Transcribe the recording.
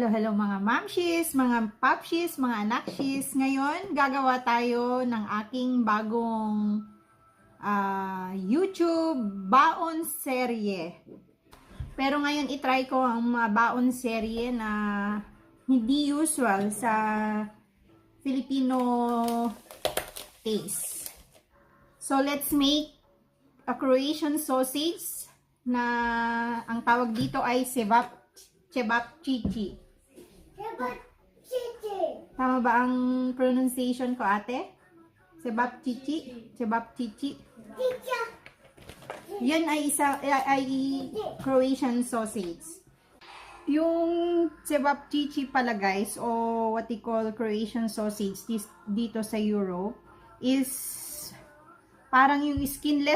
Hello mga mamshis, mga papshis, mga anakshis. Ngayon, gagawa tayo ng aking bagong YouTube baon serye. Pero ngayon, itry ko ang mga baon serye na hindi usual sa Filipino taste. So, let's make a Croatian sausage na ang tawag dito ay cevapcici. Tama ba ang pronunciation ko, ate? Cevapcici? Cevapcici? Yan ay Croatian sausage. Yung cevapcici pala guys, o what they call Croatian sausage dito sa Europe, is parang yung skinless